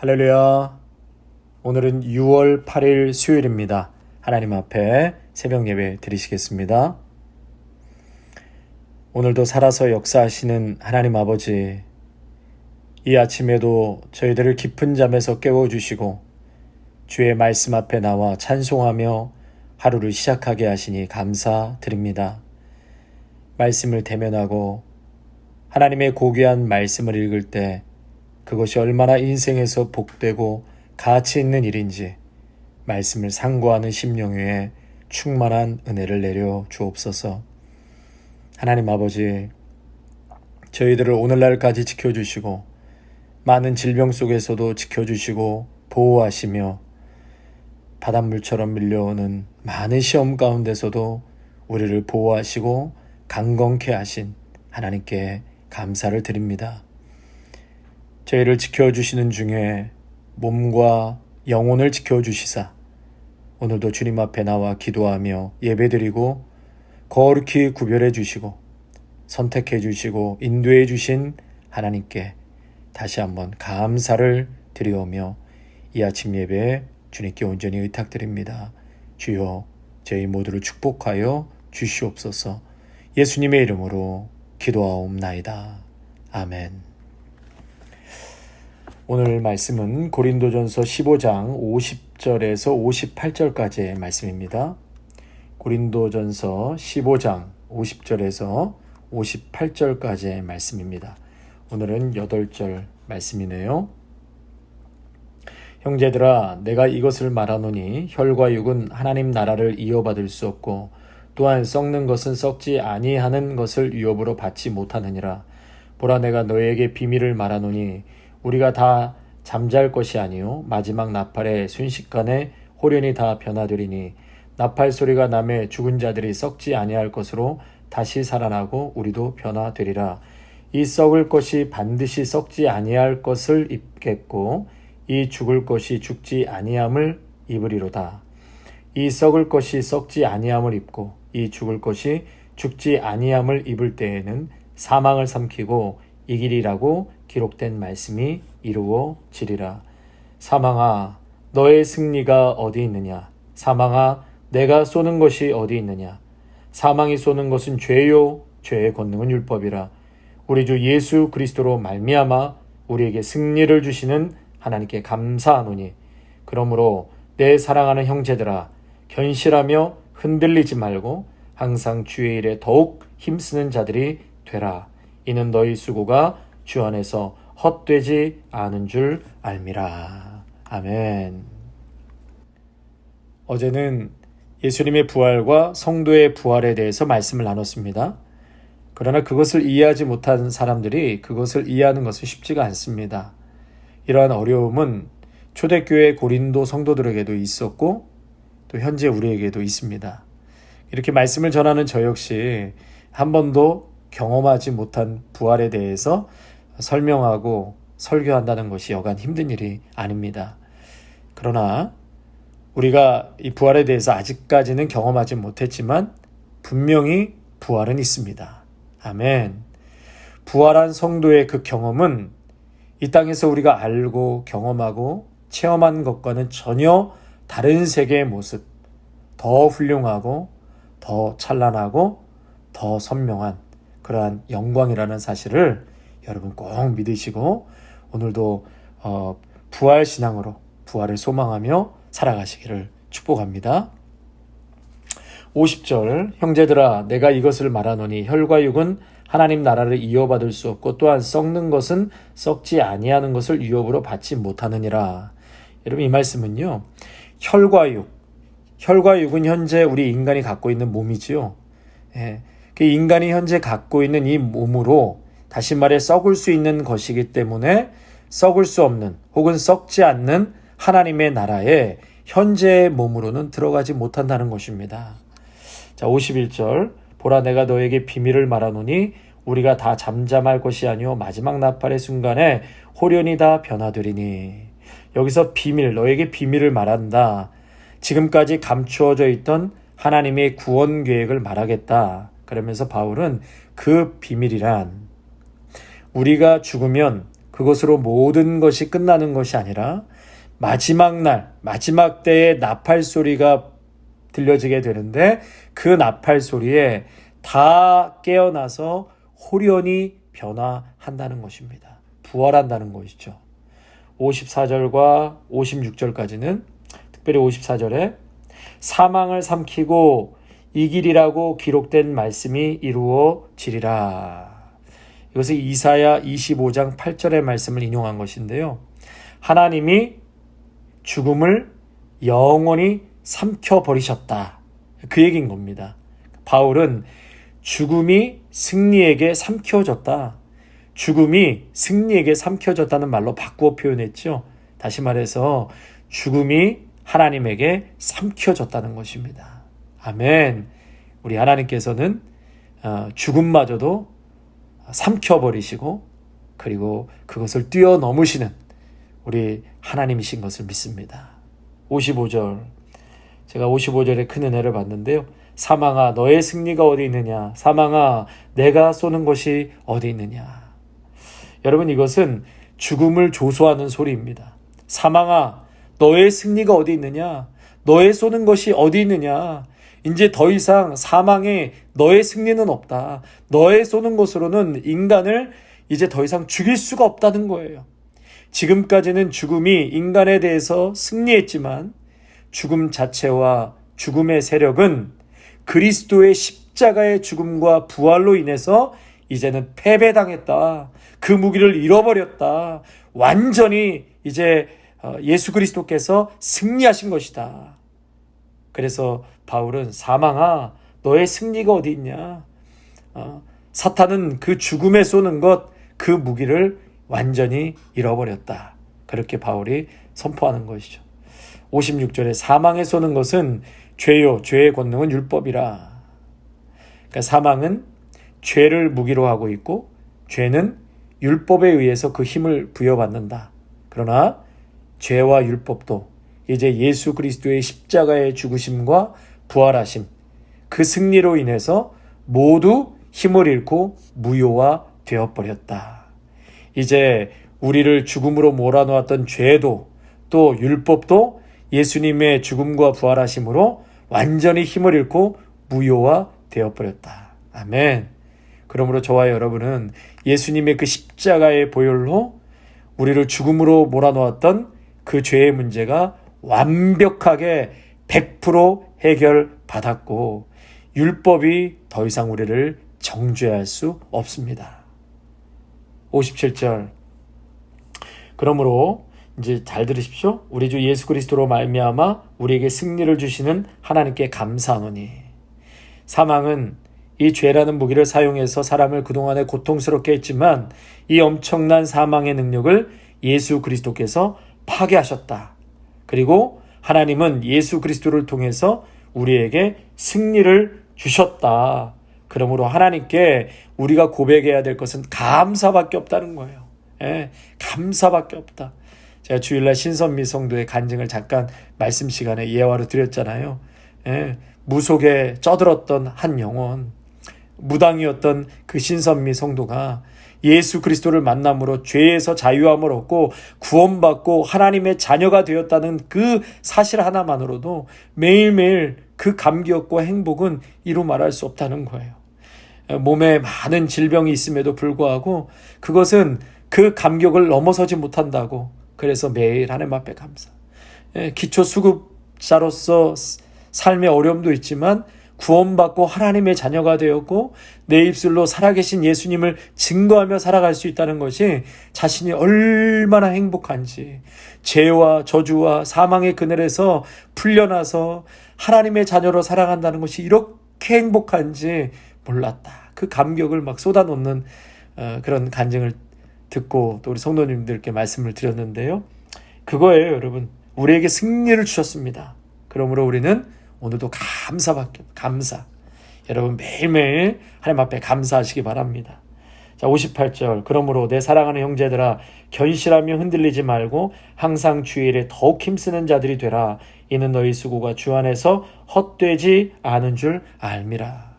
할렐루야. 오늘은 6월 8일 수요일입니다. 하나님 앞에 새벽 예배 드리시겠습니다. 오늘도 살아서 역사하시는 하나님 아버지, 이 아침에도 저희들을 깊은 잠에서 깨워주시고 주의 말씀 앞에 나와 찬송하며 하루를 시작하게 하시니 감사드립니다. 말씀을 대면하고 하나님의 고귀한 말씀을 읽을 때 그것이 얼마나 인생에서 복되고 가치 있는 일인지 말씀을 상고하는 심령 위에 충만한 은혜를 내려 주옵소서. 하나님 아버지, 저희들을 오늘날까지 지켜주시고 많은 질병 속에서도 지켜주시고 보호하시며 바닷물처럼 밀려오는 많은 시험 가운데서도 우리를 보호하시고 강건케 하신 하나님께 감사를 드립니다. 저희를 지켜주시는 중에 몸과 영혼을 지켜주시사 오늘도 주님 앞에 나와 기도하며 예배드리고 거룩히 구별해 주시고 선택해 주시고 인도해 주신 하나님께 다시 한번 감사를 드리오며 이 아침 예배에 주님께 온전히 의탁드립니다. 주여, 저희 모두를 축복하여 주시옵소서. 예수님의 이름으로 기도하옵나이다. 아멘. 오늘 말씀은 고린도전서 15장 50절에서 58절까지의 말씀입니다. 고린도전서 15장 50절에서 58절까지의 말씀입니다. 오늘은 8절 말씀이네요. 형제들아, 내가 이것을 말하노니 혈과 육은 하나님 나라를 이어받을 수 없고 또한 썩는 것은 썩지 아니하는 것을 유업으로 받지 못하느니라. 보라, 내가 너희에게 비밀을 말하노니 우리가 다 잠잘 것이 아니요 마지막 나팔에 순식간에 호련히 다 변화되리니 나팔 소리가 나매 죽은 자들이 썩지 아니할 것으로 다시 살아나고 우리도 변화되리라. 이 썩을 것이 반드시 썩지 아니할 것을 입겠고 이 죽을 것이 죽지 아니함을 입으리로다. 이 썩을 것이 썩지 아니함을 입고 이 죽을 것이 죽지 아니함을 입을 때에는 사망을 삼키고 이기리라고 기록된 말씀이 이루어지리라. 사망아, 너의 승리가 어디 있느냐? 사망아, 내가 쏘는 것이 어디 있느냐? 사망이 쏘는 것은 죄요, 죄의 권능은 율법이라. 우리 주 예수 그리스도로 말미암아 우리에게 승리를 주시는 하나님께 감사하노니, 그러므로 내 사랑하는 형제들아, 견실하며 흔들리지 말고 항상 주의 일에 더욱 힘쓰는 자들이 되라. 이는 너희 수고가 주 안에서 헛되지 않은 줄 알미라. 아멘. 어제는 예수님의 부활과 성도의 부활에 대해서 말씀을 나눴습니다. 그러나 그것을 이해하지 못한 사람들이 그것을 이해하는 것은 쉽지가 않습니다. 이러한 어려움은 초대교회 고린도 성도들에게도 있었고 또 현재 우리에게도 있습니다. 이렇게 말씀을 전하는 저 역시 한 번도 경험하지 못한 부활에 대해서 설명하고 설교한다는 것이 여간 힘든 일이 아닙니다. 그러나 우리가 이 부활에 대해서 아직까지는 경험하지 못했지만 분명히 부활은 있습니다. 아멘. 부활한 성도의 그 경험은 이 땅에서 우리가 알고 경험하고 체험한 것과는 전혀 다른 세계의 모습, 더 훌륭하고 더 찬란하고 더 선명한 그러한 영광이라는 사실을 여러분 꼭 믿으시고 오늘도 부활 신앙으로 부활을 소망하며 살아가시기를 축복합니다. 50절, 형제들아, 내가 이것을 말하노니 혈과 육은 하나님 나라를 이어받을 수 없고 또한 썩는 것은 썩지 아니하는 것을 유업으로 받지 못하느니라. 여러분, 이 말씀은요, 혈과 육은 현재 우리 인간이 갖고 있는 몸이지요. 그 인간이 현재 갖고 있는 이 몸으로 다시 말해 썩을 수 있는 것이기 때문에 썩을 수 없는 혹은 썩지 않는 하나님의 나라에 현재의 몸으로는 들어가지 못한다는 것입니다. 자, 51절, 보라, 내가 너에게 비밀을 말하노니 우리가 다 잠잠할 것이 아니요 마지막 나팔의 순간에 호련히 다 변화되리니. 여기서 비밀, 너에게 비밀을 말한다. 지금까지 감추어져 있던 하나님의 구원 계획을 말하겠다. 그러면서 바울은 그 비밀이란 우리가 죽으면 그것으로 모든 것이 끝나는 것이 아니라 마지막 날, 마지막 때에 나팔 소리가 들려지게 되는데 그 나팔 소리에 다 깨어나서 호련히 변화한다는 것입니다. 부활한다는 것이죠. 54절과 56절까지는 특별히 54절에 사망을 삼키고 이기리라고 기록된 말씀이 이루어지리라. 이것은 이사야 25장 8절의 말씀을 인용한 것인데요. 하나님이 죽음을 영원히 삼켜버리셨다. 그 얘기인 겁니다. 바울은 죽음이 승리에게 삼켜졌다. 죽음이 승리에게 삼켜졌다는 말로 바꾸어 표현했죠. 다시 말해서 죽음이 하나님에게 삼켜졌다는 것입니다. 아멘. 우리 하나님께서는 죽음마저도 삼켜버리시고 그리고 그것을 뛰어넘으시는 우리 하나님이신 것을 믿습니다. 55절, 제가 55절에 큰 은혜를 받는데요. 사망아 너의 승리가 어디 있느냐, 사망아 내가 쏘는 것이 어디 있느냐. 여러분, 이것은 죽음을 조소하는 소리입니다. 사망아 너의 승리가 어디 있느냐, 너의 쏘는 것이 어디 있느냐. 이제 더 이상 사망에 너의 승리는 없다. 너의 쏘는 것으로는 인간을 이제 더 이상 죽일 수가 없다는 거예요. 지금까지는 죽음이 인간에 대해서 승리했지만 죽음 자체와 죽음의 세력은 그리스도의 십자가의 죽음과 부활로 인해서 이제는 패배당했다. 그 무기를 잃어버렸다. 완전히 이제 예수 그리스도께서 승리하신 것이다. 그래서 바울은 사망아 너의 승리가 어디 있냐. 사탄은 그 죽음에 쏘는 것, 그 무기를 완전히 잃어버렸다. 그렇게 바울이 선포하는 것이죠. 56절에 사망에 쏘는 것은 죄요, 죄의 권능은 율법이라. 그러니까 사망은 죄를 무기로 하고 있고 죄는 율법에 의해서 그 힘을 부여받는다. 그러나 죄와 율법도 이제 예수 그리스도의 십자가의 죽으심과 부활하심, 그 승리로 인해서 모두 힘을 잃고 무효화 되어버렸다. 이제 우리를 죽음으로 몰아놓았던 죄도 또 율법도 예수님의 죽음과 부활하심으로 완전히 힘을 잃고 무효화 되어버렸다. 아멘. 그러므로 저와 여러분은 예수님의 그 십자가의 보혈로 우리를 죽음으로 몰아놓았던 그 죄의 문제가 완벽하게 100% 해결받았고 율법이 더 이상 우리를 정죄할 수 없습니다. 57절. 그러므로 이제 잘 들으십시오. 우리 주 예수 그리스도로 말미암아 우리에게 승리를 주시는 하나님께 감사하노니. 사망은 이 죄라는 무기를 사용해서 사람을 그동안에 고통스럽게 했지만 이 엄청난 사망의 능력을 예수 그리스도께서 파괴하셨다. 그리고 하나님은 예수 그리스도를 통해서 우리에게 승리를 주셨다. 그러므로 하나님께 우리가 고백해야 될 것은 감사밖에 없다는 거예요. 감사밖에 없다. 제가 주일날 신선미 성도의 간증을 잠깐 말씀 시간에 예화로 드렸잖아요. 무속에 쩌들었던 한 영혼, 무당이었던 그 신선미 성도가 예수 그리스도를 만남으로 죄에서 자유함을 얻고 구원받고 하나님의 자녀가 되었다는 그 사실 하나만으로도 매일매일 그 감격과 행복은 이루 말할 수 없다는 거예요. 몸에 많은 질병이 있음에도 불구하고 그것은 그 감격을 넘어서지 못한다고. 그래서 매일 하나님 앞에 감사. 기초수급자로서 삶의 어려움도 있지만 구원받고 하나님의 자녀가 되었고 내 입술로 살아계신 예수님을 증거하며 살아갈 수 있다는 것이 자신이 얼마나 행복한지, 죄와 저주와 사망의 그늘에서 풀려나서 하나님의 자녀로 살아간다는 것이 이렇게 행복한지 몰랐다. 그 감격을 막 쏟아놓는 그런 간증을 듣고 또 우리 성도님들께 말씀을 드렸는데요. 그거예요, 여러분. 우리에게 승리를 주셨습니다. 그러므로 우리는 오늘도 감사. 여러분 매일매일 하나님 앞에 감사하시기 바랍니다. 자, 58절. 그러므로 내 사랑하는 형제들아 견실하며 흔들리지 말고 항상 주의 일에 더욱 힘쓰는 자들이 되라. 이는 너희 수고가 주 안에서 헛되지 않은 줄 알미라.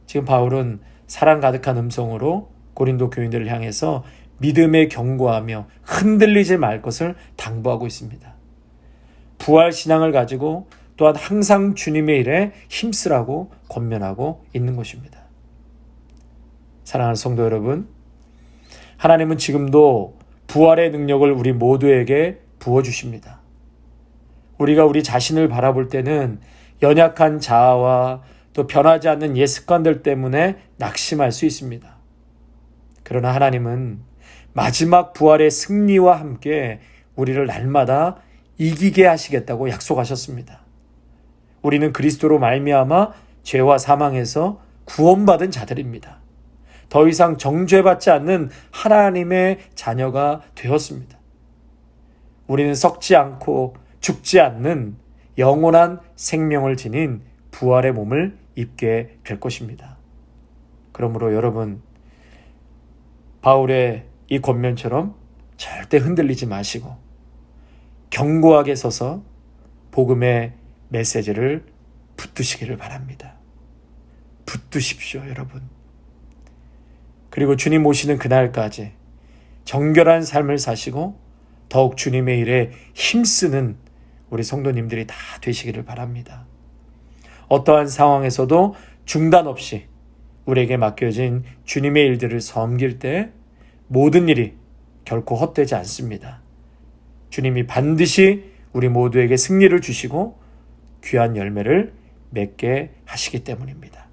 지금 바울은 사랑 가득한 음성으로 고린도 교인들을 향해서 믿음에 견고하며 흔들리지 말 것을 당부하고 있습니다. 부활 신앙을 가지고 또한 항상 주님의 일에 힘쓰라고 권면하고 있는 것입니다. 사랑하는 성도 여러분, 하나님은 지금도 부활의 능력을 우리 모두에게 부어주십니다. 우리가 우리 자신을 바라볼 때는 연약한 자아와 또 변하지 않는 옛 습관들 때문에 낙심할 수 있습니다. 그러나 하나님은 마지막 부활의 승리와 함께 우리를 날마다 이기게 하시겠다고 약속하셨습니다. 우리는 그리스도로 말미암아 죄와 사망에서 구원받은 자들입니다. 더 이상 정죄받지 않는 하나님의 자녀가 되었습니다. 우리는 썩지 않고 죽지 않는 영원한 생명을 지닌 부활의 몸을 입게 될 것입니다. 그러므로 여러분, 바울의 이 권면처럼 절대 흔들리지 마시고 견고하게 서서 복음의 메시지를 붙드시기를 바랍니다. 붙드십시오, 여러분. 그리고 주님 오시는 그날까지 정결한 삶을 사시고 더욱 주님의 일에 힘쓰는 우리 성도님들이 다 되시기를 바랍니다. 어떠한 상황에서도 중단 없이 우리에게 맡겨진 주님의 일들을 섬길 때 모든 일이 결코 헛되지 않습니다. 주님이 반드시 우리 모두에게 승리를 주시고 귀한 열매를 맺게 하시기 때문입니다.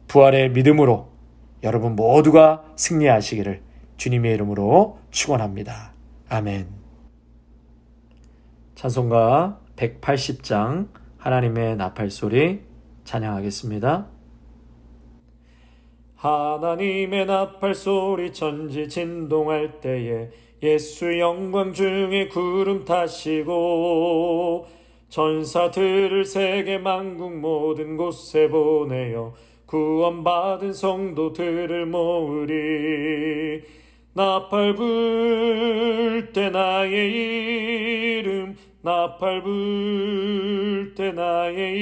부활의 믿음으로 여러분 모두가 승리하시기를 주님의 이름으로 축원합니다. 아멘. 찬송가 180장 하나님의 나팔소리 찬양하겠습니다. 하나님의 나팔소리 천지 진동할 때에 예수 영광 중에 구름 타시고 천사들을 세계 만국 모든 곳에 보내어 구원받은 성도들을 모으리. 나팔 불 때 나의 이름, 나팔 불 때 나의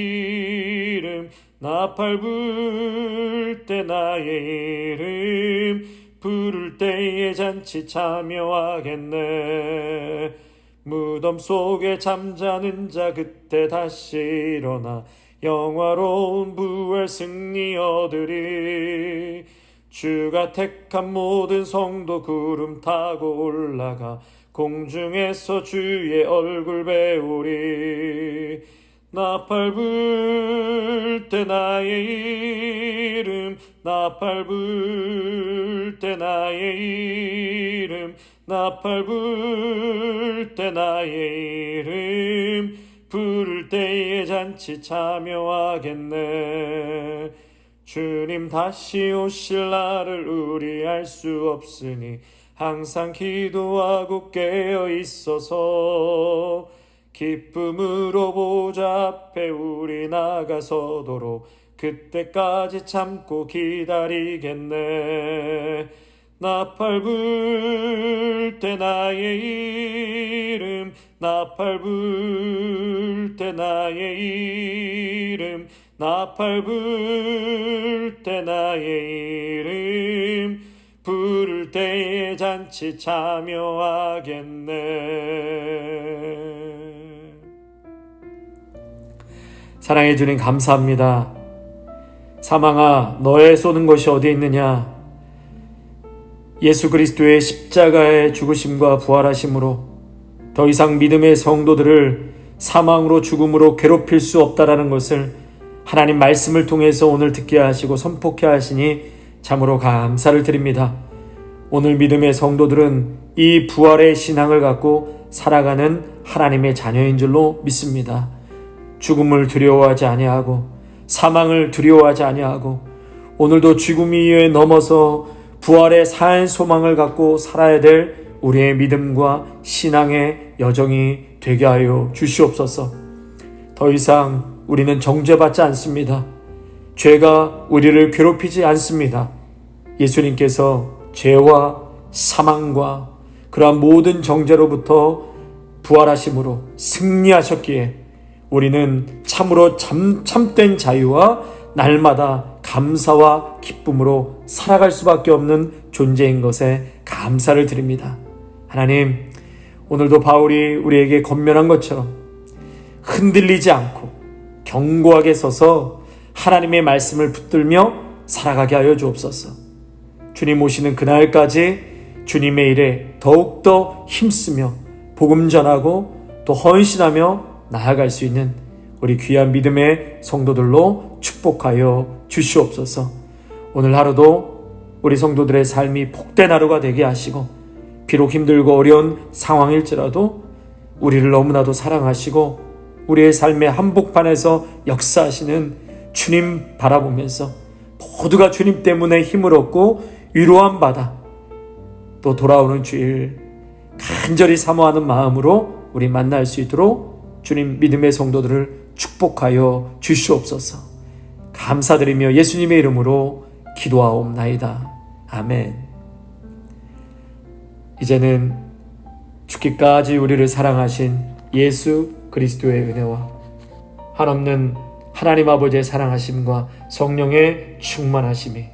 이름, 나팔 불 때 나의 이름, 부를 때에 잔치 참여하겠네. 무덤 속에 잠자는 자 그때 다시 일어나 영화로운 부활 승리 얻으리. 주가 택한 모든 성도 구름 타고 올라가 공중에서 주의 얼굴 배우리. 나팔 불 때 나의 이름, 나팔 불 때 나의 이름, 나팔 불 때 나의 이름, 부를 때에 잔치 참여하겠네. 주님 다시 오실 날을 우리 알 수 없으니 항상 기도하고 깨어 있어서 기쁨으로 보좌 앞에 우리 나가서도록 그때까지 참고 기다리겠네. 나팔 불 때 나의 이름, 나팔 불 때 나의 이름, 나팔 불 때 나의 이름, 부를 때에 잔치 참여하겠네. 사랑해 주님 감사합니다. 사망아 너의 쏘는 것이 어디 있느냐. 예수 그리스도의 십자가의 죽으심과 부활하심으로 더 이상 믿음의 성도들을 사망으로 죽음으로 괴롭힐 수 없다라는 것을 하나님 말씀을 통해서 오늘 듣게 하시고 선포케 하시니 참으로 감사를 드립니다. 오늘 믿음의 성도들은 이 부활의 신앙을 갖고 살아가는 하나님의 자녀인 줄로 믿습니다. 죽음을 두려워하지 아니하고 사망을 두려워하지 아니하고 오늘도 죽음 이외에 넘어서 부활의 산 소망을 갖고 살아야 될 우리의 믿음과 신앙의 여정이 되게 하여 주시옵소서. 더 이상 우리는 정죄받지 않습니다. 죄가 우리를 괴롭히지 않습니다. 예수님께서 죄와 사망과 그러한 모든 정죄로부터 부활하심으로 승리하셨기에 우리는 참으로 참된 자유와 날마다 감사와 기쁨으로 살아갈 수밖에 없는 존재인 것에 감사를 드립니다. 하나님, 오늘도 바울이 우리에게 권면한 것처럼 흔들리지 않고 견고하게 서서 하나님의 말씀을 붙들며 살아가게 하여 주옵소서. 주님 오시는 그날까지 주님의 일에 더욱더 힘쓰며 복음 전하고 또 헌신하며 나아갈 수 있는 우리 귀한 믿음의 성도들로 축복하여 주시옵소서. 오늘 하루도 우리 성도들의 삶이 복된 하루가 되게 하시고, 비록 힘들고 어려운 상황일지라도 우리를 너무나도 사랑하시고 우리의 삶의 한복판에서 역사하시는 주님 바라보면서 모두가 주님 때문에 힘을 얻고 위로함 받아 또 돌아오는 주일 간절히 사모하는 마음으로 우리 만날 수 있도록 주님 믿음의 성도들을 축복하여 주시옵소서. 감사드리며 예수님의 이름으로 기도하옵나이다. 아멘. 이제는 죽기까지 우리를 사랑하신 예수 그리스도의 은혜와 한없는 하나님 아버지의 사랑하심과 성령의 충만하심이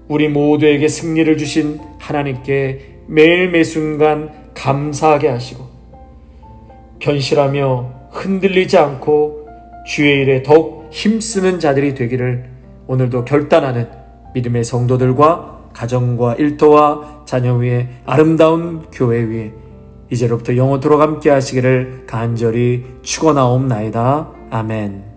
우리 모두에게 승리를 주신 하나님께 매일 매순간 감사하게 하시고 견실하며 흔들리지 않고 주의 일에 더욱 힘쓰는 자들이 되기를 오늘도 결단하는 믿음의 성도들과 가정과 일터와 자녀 위에 아름다운 교회 위에 이제로부터 영원토록 함께 하시기를 간절히 축원하옵나이다. 아멘.